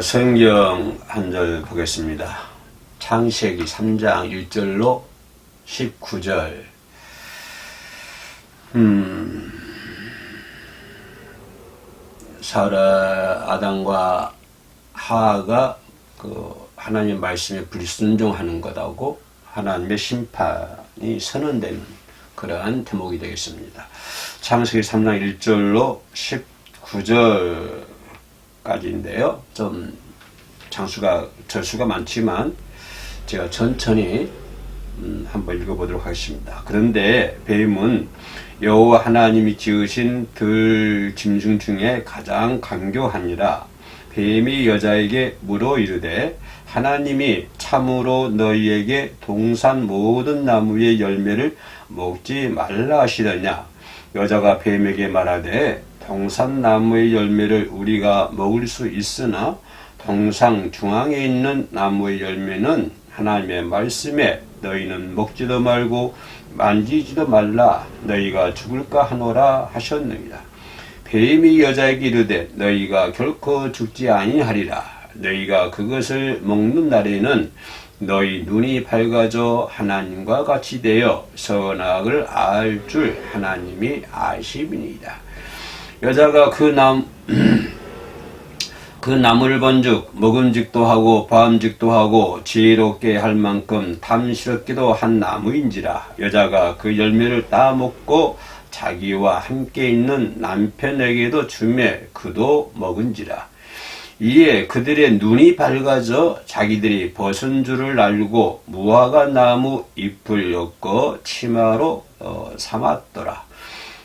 성경 한 절 보겠습니다. 창세기 3장 1절로 19절. 아담과 하와가 하나님의 말씀에 불순종하는 것하고 하나님의 심판이 선언되는 그러한 대목이 되겠습니다. 창세기 3장 1절로 19절까지인데요. 좀 절수가 많지만 제가 천천히 한번 읽어보도록 하겠습니다. 그런데 뱀은 여호와 하나님이 지으신 들 짐승 중에 가장 강교하니라. 뱀이 여자에게 물어 이르되 하나님이 참으로 너희에게 동산 모든 나무의 열매를 먹지 말라 하시더냐. 여자가 뱀에게 말하되 동산 나무의 열매를 우리가 먹을 수 있으나 동상 중앙에 있는 나무의 열매는 하나님의 말씀에 너희는 먹지도 말고 만지지도 말라 너희가 죽을까 하노라 하셨느니라. 뱀이 여자에게 이르되 너희가 결코 죽지 아니하리라. 너희가 그것을 먹는 날에는 너희 눈이 밝아져 하나님과 같이 되어 선악을 알 줄 하나님이 아심이니이다. 여자가 그 나무를 본즉 먹음직도 하고 보암직도 하고 지혜롭게 할 만큼 탐스럽기도 한 나무인지라. 여자가 그 열매를 따 먹고 자기와 함께 있는 남편에게도 주매 그도 먹은지라. 이에 그들의 눈이 밝아져 자기들이 벗은 줄을 알고 무화과 나무 잎을 엮어 치마로 삼았더라.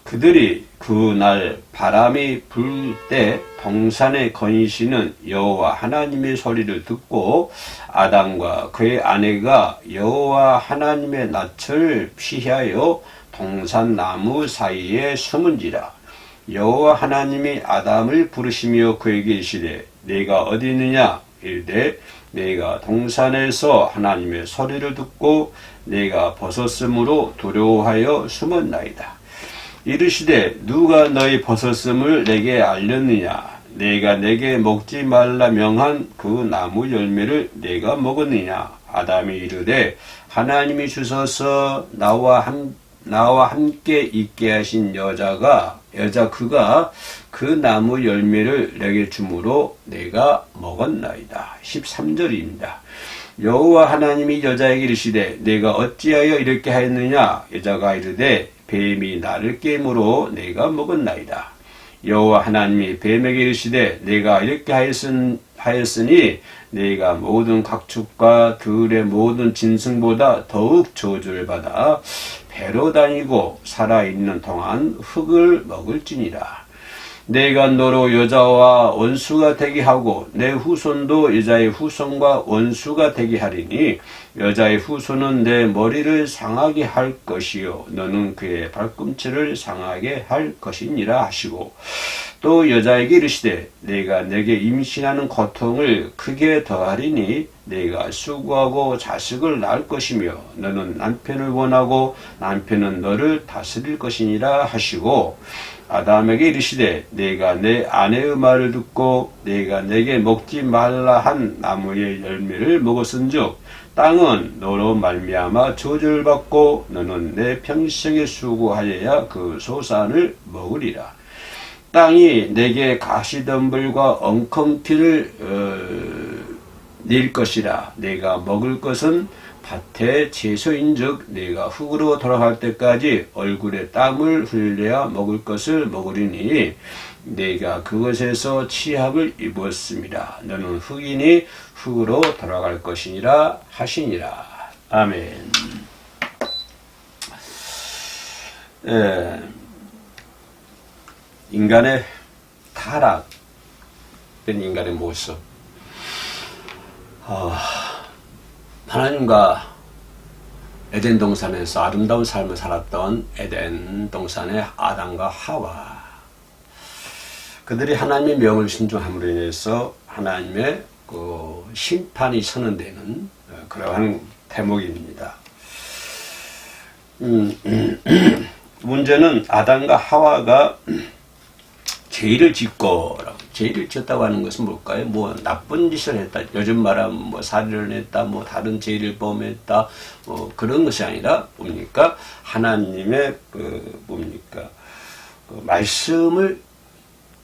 그들이 그 날 바람이 불 때 동산에 거니시는 여호와 하나님의 소리를 듣고 아담과 그의 아내가 여호와 하나님의 낯을 피하여 동산 나무 사이에 숨은지라. 여호와 하나님이 아담을 부르시며 그에게 이르시되 네가 어디 있느냐. 이르되 내가 동산에서 하나님의 소리를 듣고 내가 벗었으므로 두려워하여 숨었나이다. 이르시되 누가 너희 벗었음을 내게 알렸느냐. 내가 내게 먹지 말라 명한 그 나무 열매를 내가 먹었느냐. 아담이 이르되 하나님이 주셔서 나와 함께 있게 하신 그가 그 나무 열매를 내게 주므로 내가 먹었나이다. 13절입니다. 여호와 하나님이 여자에게 이르시되 내가 어찌하여 이렇게 하였느냐. 여자가 이르되 뱀이 나를 깨므로 내가 먹었나이다. 여호와 하나님이 뱀에게 이르시되 내가 이렇게 하였으니 내가 모든 각축과 들의 모든 짐승보다 더욱 저주를 받아 배로 다니고 살아있는 동안 흙을 먹을지니라. 내가 너로 여자와 원수가 되게 하고 내 후손도 여자의 후손과 원수가 되게 하리니 여자의 후손은 내 머리를 상하게 할 것이요 너는 그의 발꿈치를 상하게 할 것이니라 하시고 또 여자에게 이르시되 내가 내게 임신하는 고통을 크게 더하리니 내가 수고하고 자식을 낳을 것이며 너는 남편을 원하고 남편은 너를 다스릴 것이니라 하시고 아담에게 이르시되 내가 내 아내의 말을 듣고 내가 내게 먹지 말라 한 나무의 열매를 먹었은즉 땅은 너로 말미암아 저주를 받고 너는 내 평생에 수고하여야 그 소산을 먹으리라. 땅이 내게 가시덤불과 엉겅퀴를 낼 것이라. 내가 먹을 것은 밭의 채소인즉 내가 흙으로 돌아갈 때까지 얼굴에 땀을 흘려야 먹을 것을 먹으리니 내가 그것에서 치약을 입었습니다. 너는 흙이니 흙으로 돌아갈 것이니라 하시니라. 아멘. 인간의 타락된 인간의 모습. 하나님과 에덴 동산에서 아름다운 삶을 살았던 에덴 동산의 아담과 하와. 그들이 하나님의 명을 순종함으로 인해서 하나님의 심판이 선언되는 그러한 대목입니다. 문제는 아담과 하와가 죄를 짓고 죄를 지었다고 하는 것은 뭘까요? 뭐 나쁜 짓을 했다. 요즘 말하면 뭐 살인을 했다. 뭐 다른 죄를 범했다. 뭐 그런 것이 아니라 뭡니까? 하나님의 뭡니까?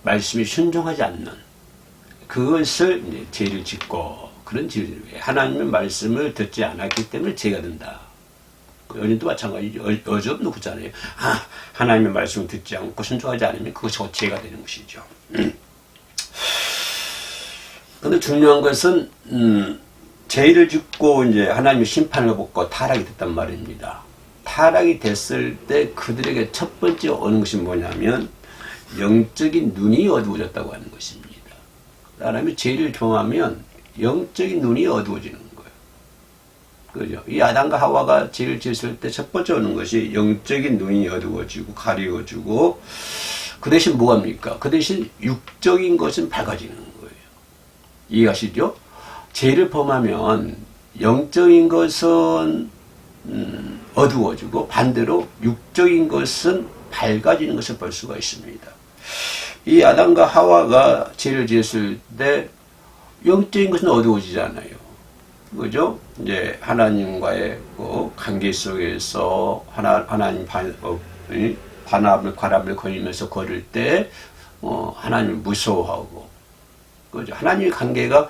말씀이 순종하지 않는 그것을 이제 죄를 짓고 그런 죄를 하나님의 말씀을 듣지 않았기 때문에 죄가 된다. 연인도 마찬가지죠. 어제도 그렇잖아요. 하나님의 말씀을 듣지 않고 순종하지 않으면 그것이 죄가 되는 것이죠. 근데 중요한 것은 죄를 짓고 이제 하나님의 심판을 받고 타락이 됐단 말입니다. 타락이 됐을 때 그들에게 첫 번째 오는 것이 뭐냐면 영적인 눈이 어두워졌다고 하는 것입니다. 사람이 죄를 범하면 영적인 눈이 어두워지는 거예요. 그죠? 이 아담과 하와가 죄를 지었을 때 첫 번째 오는 것이 영적인 눈이 어두워지고 가리워지고 그 대신 뭐합니까? 그 대신 육적인 것은 밝아지는 거예요. 이해하시죠? 죄를 범하면 영적인 것은 어두워지고 반대로 육적인 것은 밝아지는 것을 볼 수가 있습니다. 이 아담과 하와가 죄를 지었을 때 영적인 것은 어두워지잖아요. 그죠? 이제 하나님과의 그 관계 속에서 하나님 바람을 거니면서 걸을 때 하나님을 무서워하고, 그죠? 하나님의 관계가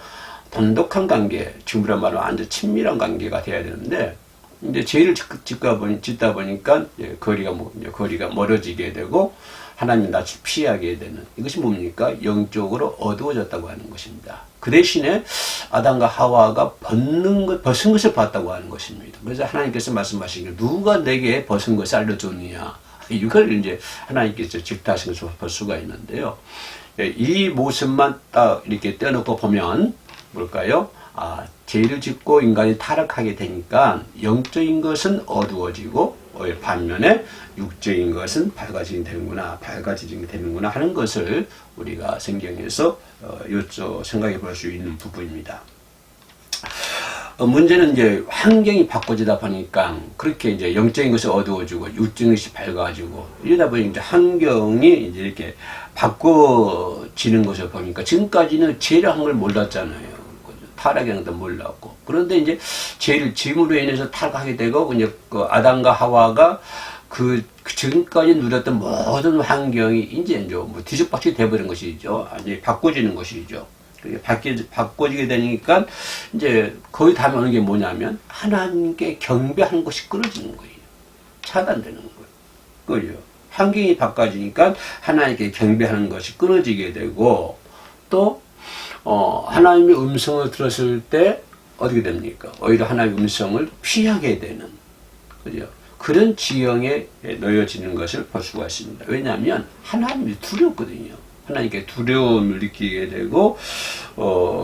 돈독한 관계, 지금으로 말하면 아주 친밀한 관계가 돼야 되는데 이제 죄를 짓다 보니까 거리가 멀어지게 되고 하나님 낯을 피하게 되는 이것이 뭡니까? 영적으로 어두워졌다고 하는 것입니다. 그 대신에 아담과 하와가 벗은 것을 봤다고 하는 것입니다. 그래서 하나님께서 말씀하시기를 누가 내게 벗은 것을 알려줬느냐. 이걸 이제 하나님께서 질타하신 것을 볼 수가 있는데요. 이 모습만 딱 이렇게 떼어놓고 보면 뭘까요? 죄를 짓고 인간이 타락하게 되니까 영적인 것은 어두워지고 반면에 육적인 것은 밝아지게 되는구나 하는 것을 우리가 성경에서 생각해 볼 수 있는 부분입니다. 문제는 이제 환경이 바꿔지다 보니까 그렇게 이제 영적인 것이 어두워지고 육적인 것이 밝아지고 이러다 보니 이제 환경이 이제 이렇게 바꿔지는 것을 보니까 지금까지는 죄를 한 걸 몰랐잖아요. 타락이라는 것도 몰랐고. 그런데 이제 죄를 짐으로 인해서 타락하게 되고, 이제 그 아담과 하와가 지금까지 누렸던 모든 환경이 이제 뭐 뒤죽박죽이 돼버린 것이죠. 아니, 바꿔지는 것이죠. 바꿔지게 되니까 이제 거의 다음에 오는 게 뭐냐면 하나님께 경배하는 것이 끊어지는 거예요. 차단되는 거예요. 그죠? 환경이 바꿔지니까 하나님께 경배하는 것이 끊어지게 되고 또 하나님의 음성을 들었을 때 어떻게 됩니까? 오히려 하나님의 음성을 피하게 되는, 그죠? 그런 지형에 놓여지는 것을 볼 수가 있습니다. 왜냐하면 하나님이 두렵거든요. 하나님께 두려움을 느끼게 되고,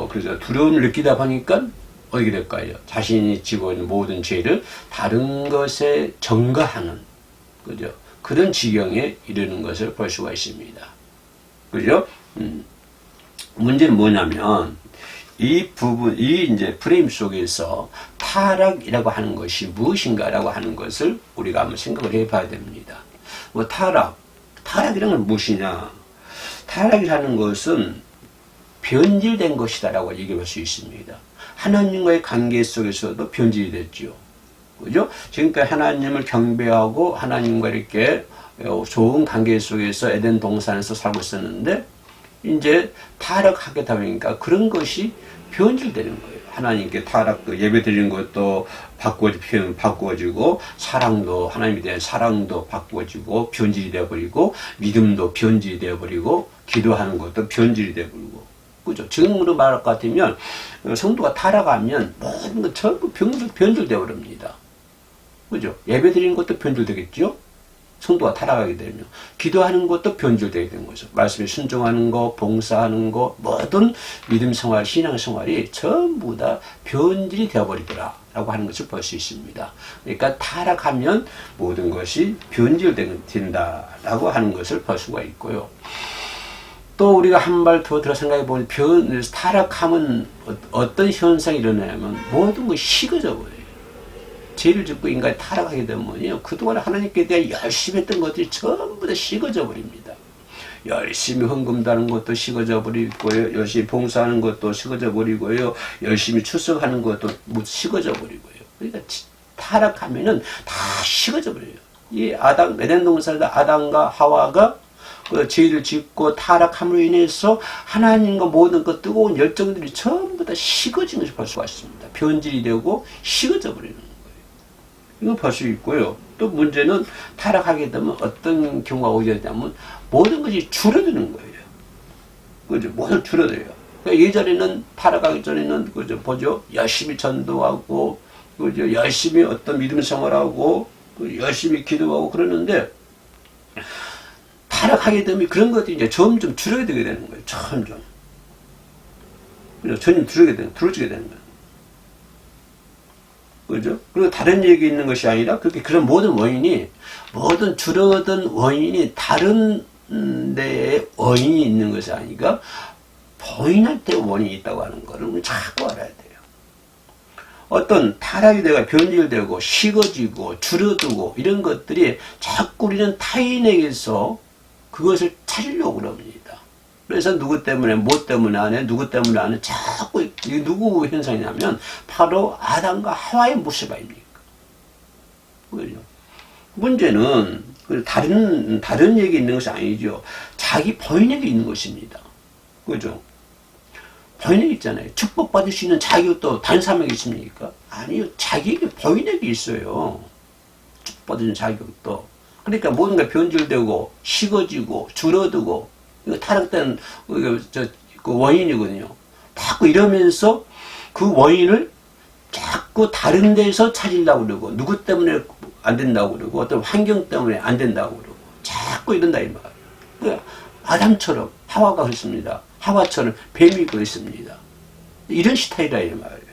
그래서 두려움을 느끼다 보니까 어떻게 될까요? 자신이 지고 있는 모든 죄를 다른 것에 전가하는, 그죠? 그런 지경에 이르는 것을 볼 수가 있습니다. 그죠? 문제는 뭐냐면, 이 이제 프레임 속에서 타락이라고 하는 것이 무엇인가라고 하는 것을 우리가 한번 생각을 해 봐야 됩니다. 뭐 타락이라는 건 무엇이냐? 타락이라는 것은 변질된 것이다라고 얘기할 수 있습니다. 하나님과의 관계 속에서도 변질이 됐죠. 그죠? 지금까지 하나님을 경배하고 하나님과 이렇게 좋은 관계 속에서 에덴 동산에서 살고 있었는데, 이제 타락하게 되다 보니까 그런 것이 변질되는 거예요. 하나님께 예배 드리는 것도 바꿔지고, 사랑도, 하나님에 대한 사랑도 바꿔지고, 변질이 되어버리고, 믿음도 변질이 되어버리고, 기도하는 것도 변질이 되어버리고. 그죠? 지금으로 말할 것 같으면, 성도가 타락하면 모든 것 전부 변질되어 버립니다. 그죠? 예배 드리는 것도 변질되겠죠? 성도가 타락하게 되면 기도하는 것도 변질되게 되는 거죠. 말씀에 순종하는 거, 봉사하는 거, 모든 믿음 생활, 신앙 생활이 전부 다 변질이 되어버리더라 라고 하는 것을 볼 수 있습니다. 그러니까 타락하면 모든 것이 변질된다라고 하는 것을 볼 수가 있고요. 또 우리가 한 발 더 들어 생각해 보면 타락하면 어떤 현상이 일어나냐면 모든 것이 식어져 버려요. 죄를 짓고 인간이 타락하게 되면요, 그동안 하나님께 대해 열심히 했던 것들이 전부 다 식어져 버립니다. 열심히 헌금다는 것도 식어져 버리고요. 열심히 봉사하는 것도 식어져 버리고요. 열심히 출석하는 것도 뭐 식어져 버리고요. 그러니까 타락하면은 다 식어져 버려요. 이 에덴 동산에서 아담과 하와가 그 죄를 짓고 타락함으로 인해서 하나님과 모든 그 뜨거운 열정들이 전부 다 식어진 것을 볼 수가 있습니다. 변질이 되고 식어져 버리는 거예요. 이거 볼 수 있고요. 또 문제는 타락하게 되면 어떤 경우가 오게 되냐면 모든 것이 줄어드는 거예요. 그죠? 모두 줄어들어요. 그러니까 예전에는 타락하기 전에는 그죠? 보죠? 열심히 전도하고 그죠? 열심히 어떤 믿음 생활하고 열심히 기도하고 그러는데 타락하게 되면 그런 것들이 이제 점점 줄어들게 되는 거예요. 점점. 그죠? 점점 줄어지게 되는 거예요. 그죠? 그리고 다른 얘기 있는 것이 아니라 그런 모든 원인이 모든 줄어든 원인이 다른 데에 원인이 있는 것이 아니라 본인할 때 원인이 있다고 하는 거를 우리 자꾸 알아야 돼요. 어떤 타락이 되고 변질되고 식어지고 줄어들고 이런 것들이 자꾸 우리는 타인에게서 그것을 찾으려고 그럽니다. 그래서 누구 때문에 뭐 때문에 안 해 누구 때문에 안 해 자꾸 이게 누구 현상이냐면 바로 아담과 하와의 모습입니까? 그죠? 문제는 다른 얘기 있는 것이 아니죠. 자기 본인에게 있는 것입니다. 그죠? 본인에게 있잖아요. 축복받을 수 있는 자기가 또 다른 사람에게 있습니까? 아니요. 자기에게 본인에게 있어요. 축복받을 수 있는 자격도. 그러니까 모든 게 변질되고 식어지고 줄어들고 이거 타락된 그 원인이거든요. 자꾸 이러면서 그 원인을 자꾸 다른 데서 찾으려고 그러고 누구 때문에 안 된다고 그러고 어떤 환경 때문에 안 된다고 그러고 자꾸 이런다 이 말이에요. 그러니까 아담처럼 하와가 그렇습니다. 하와처럼 뱀이 그렇습니다. 이런 스타일이라 이 말이에요.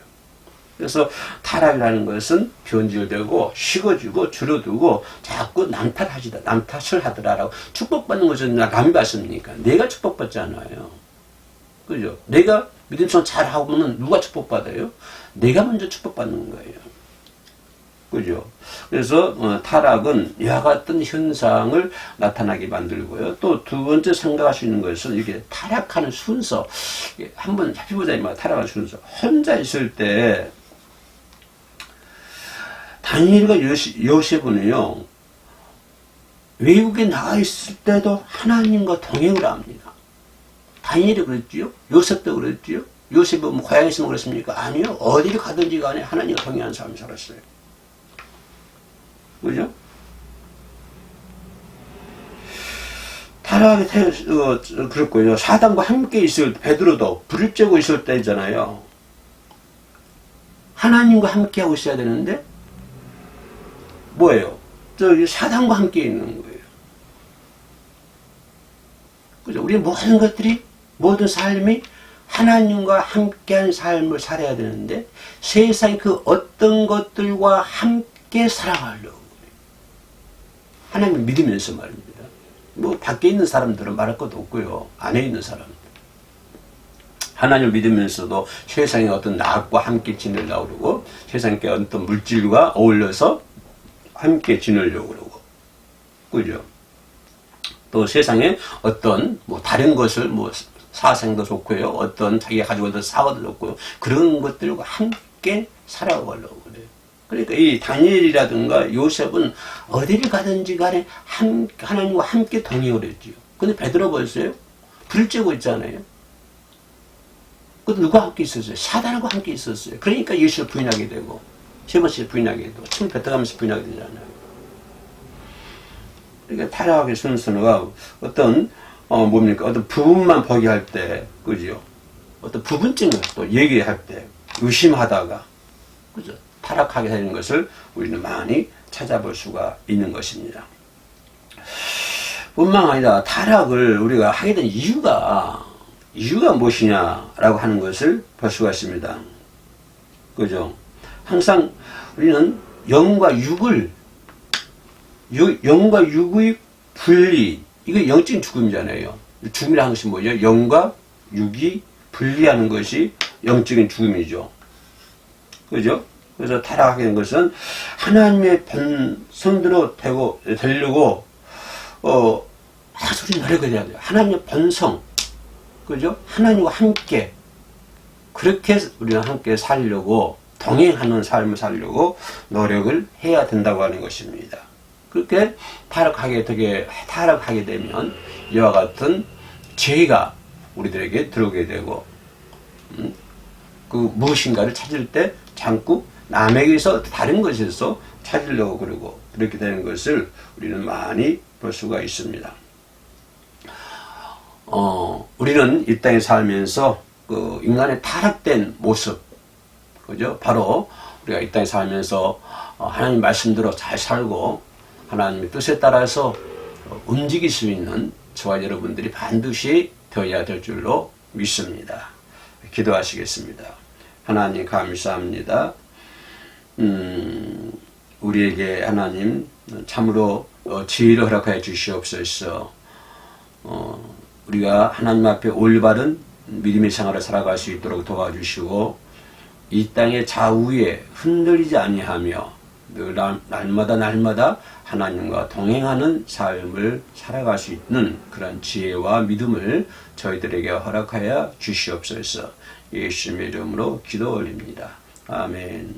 그래서 타락이라는 것은 변질되고 식어지고 줄어들고 자꾸 남탓을 하더라라고. 축복받는 것은 남이 받습니까? 내가 축복받지 않아요. 그죠? 내가 믿음성 잘하면 누가 축복받아요? 내가 먼저 축복받는 거예요. 그죠? 그래서 타락은 이와 같은 현상을 나타나게 만들고요. 또 두 번째 생각할 수 있는 것은 이게 타락하는 순서. 한번 살펴보자 이 말. 타락하는 순서. 혼자 있을 때 다니엘과 요셉은요, 외국에 나가 있을 때도 하나님과 동행을 합니다. 다니엘이 그랬지요? 요셉도 그랬지요? 요셉은 뭐 고향에 있으면 그랬습니까? 아니요. 어디를 가든지 간에 하나님과 동행하는 사람이 살았어요. 그죠? 타락하게 그랬고요. 사단과 함께 있을 때, 베드로도 불을 쬐고 있을 때잖아요. 하나님과 함께하고 있어야 되는데, 뭐예요? 사단과 함께 있는 거예요. 그죠? 우리 모든 것들이, 모든 삶이 하나님과 함께한 삶을 살아야 되는데, 세상의 그 어떤 것들과 함께 살아가려고 그래요. 하나님을 믿으면서 말입니다. 뭐, 밖에 있는 사람들은 말할 것도 없고요. 안에 있는 사람들. 하나님을 믿으면서도 세상의 어떤 낙과 함께 지내려고 그러고, 세상의 어떤 물질과 어울려서 함께 지내려고 그러고, 그죠? 또 세상에 어떤 뭐 다른 것을 뭐 사생도 좋고요, 어떤 자기가 가지고 있는 사과도 좋고요, 그런 것들과 함께 살아가려고 그래요. 그러니까 이 다니엘이라든가 요셉은 어디를 가든지 간에 하나님과 함께 동행을 했지요. 근데 베드로 보였어요? 불을 쬐고 있잖아요. 그것도 누가 함께 있었어요? 사단하고 함께 있었어요. 그러니까 예수를 부인하게 되고, 세 번째 부인하게 되고, 침 뱉어가면서 부인하게 되잖아요. 그러니까 타락의 순서가 어떤, 어떤 부분만 보게 할 때, 그죠? 어떤 부분적인 또 얘기할 때, 의심하다가, 그죠? 타락하게 되는 것을 우리는 많이 찾아볼 수가 있는 것입니다. 뿐만 아니라 타락을 우리가 하게 된 이유가 무엇이냐라고 하는 것을 볼 수가 있습니다. 그죠? 항상 우리는 영과 육의 분리, 이게 영적인 죽음이잖아요. 죽음이라는 것이 뭐죠? 영과 육이 분리하는 것이 영적인 죽음이죠. 그죠? 그래서 타락하게 된 것은 하나님의 본성대로 되려고 우리 노력을 해야 돼요. 하나님의 본성, 그죠? 하나님과 함께 그렇게 우리는 함께 살려고 동행하는 삶을 살려고 노력을 해야 된다고 하는 것입니다. 그렇게 타락하게 되면 이와 같은 죄가 우리들에게 들어오게 되고 그 무엇인가를 찾을 때 자꾸 남에게서 다른 것에서 찾으려고 그러고 그렇게 되는 것을 우리는 많이 볼 수가 있습니다. 우리는 이 땅에 살면서 그 인간의 타락된 모습, 그죠? 바로 우리가 이 땅에 살면서 하나님 말씀대로 잘 살고 하나님의 뜻에 따라서 움직일 수 있는 저와 여러분들이 반드시 되어야 될 줄로 믿습니다. 기도하시겠습니다. 하나님 감사합니다. 우리에게 하나님 참으로 지혜를 허락하여 주시옵소서. 우리가 하나님 앞에 올바른 믿음의 생활을 살아갈 수 있도록 도와주시고 이 땅의 좌우에 흔들리지 아니하며 늘 날마다 하나님과 동행하는 삶을 살아갈 수 있는 그런 지혜와 믿음을 저희들에게 허락하여 주시옵소서. 예수님의 이름으로 기도 올립니다. 아멘.